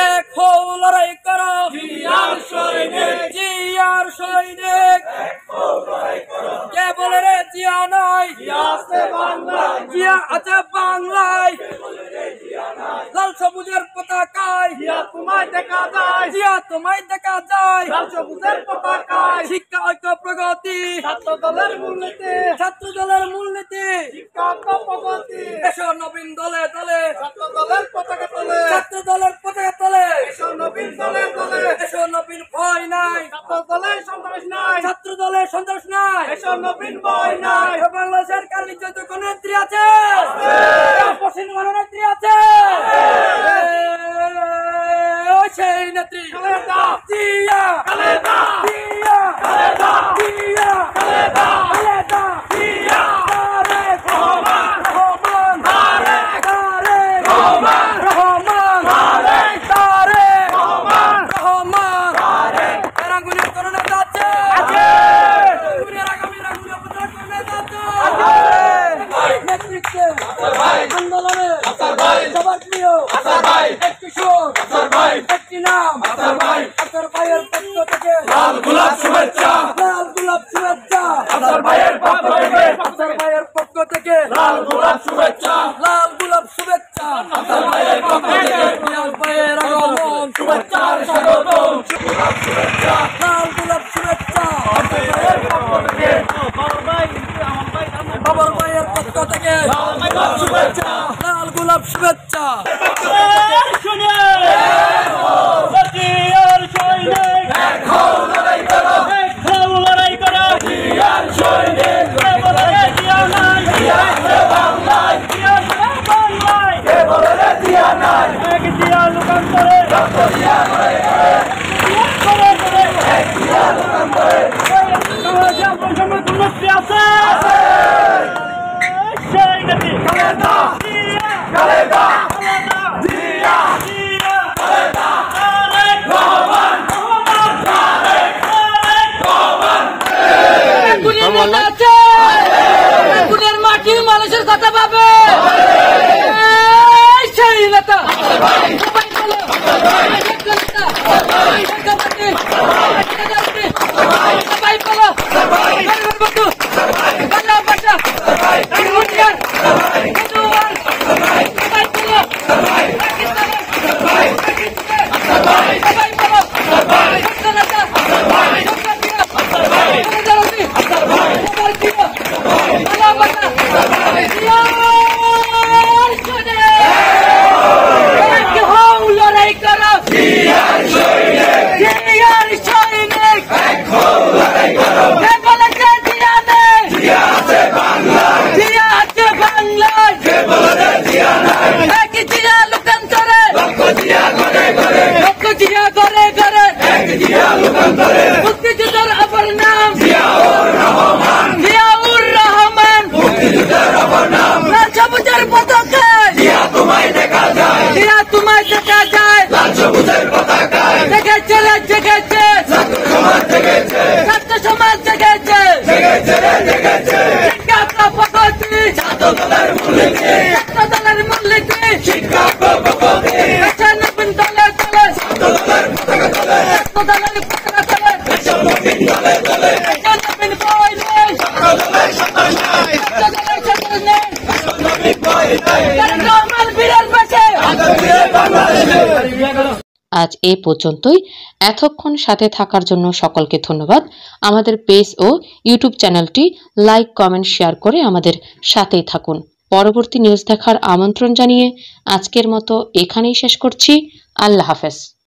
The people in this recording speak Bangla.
এক হো লড়াই করো জিয়ার সৈনিক কে বলে রে জিয়া নাই জিয়া আছে বাংলায় লাল সবুজের পতাকায় তোমায় দেখা যায় লাল সবুজের পতাকায় শিক্ষা ঐক্য প্রগতি ছাত্র দলের মূলনীতি শিক্ষা ঐক্য প্রগতি এসো নবীন দলে দলে ছাত্র দলের পতাকা তলে এসো নবীন দলে দলে এসো নবীন ভয় নাই ছাত্র দলের সন্ত্রাস নাই এসো নবীন ভয় নাই বাংলাদেশের কার নিশ্চয় কোন নেত্রী আছে পশ্চিম নেত্রী আছে সেই নেত্রী আন্দোলনে সবার প্রিয় একটি সুর একটি নাম আসার ভাইয়ের পক্ষ থেকে লাল গোলাপ শুভেচ্ছা আসার ভাইয়ের পক্ষ থেকে লাল গোলাপ শুভেচ্ছা আসার ভাইয়ের পক্ষ থেকে লাল ভাইয়ের আগমন শুভেচ্ছার স্বাগতম লাল গোলাপ শুভেচ্ছা আসার ভাইয়ের পক্ষ থেকে বাবার ভাইয়ের পক্ষ থেকে লাল গোলাপ শুভেচ্ছা মাটির মানুষের কথা পাবে সেই নেতা মুক্তিযুদ্ধের অপর নাম জিয়াউর রহমান লাল সবুজের পতাকায় তোমায় দেখা যায় লাল সবুজের পতাকায় জেগেছে ছাত্র সমাজ জেগেছে শিক্ষা প্রগতি ছাত্র দলের মূলনীতি শিক্ষা প্রগতি নবীন দলে দলে ছাত্র দলের পতাকা তলে আজ এ পর্যন্তই। এতক্ষণ সাথে থাকার জন্য সকলকে ধন্যবাদ। আমাদের পেজ ও ইউটিউব চ্যানেলটি লাইক, কমেন্ট, শেয়ার করে আমাদের সাথেই থাকুন। পরবর্তী নিউজ দেখার আমন্ত্রণ জানিয়ে আজকের মতো এখানেই শেষ করছি। আল্লাহ হাফেজ।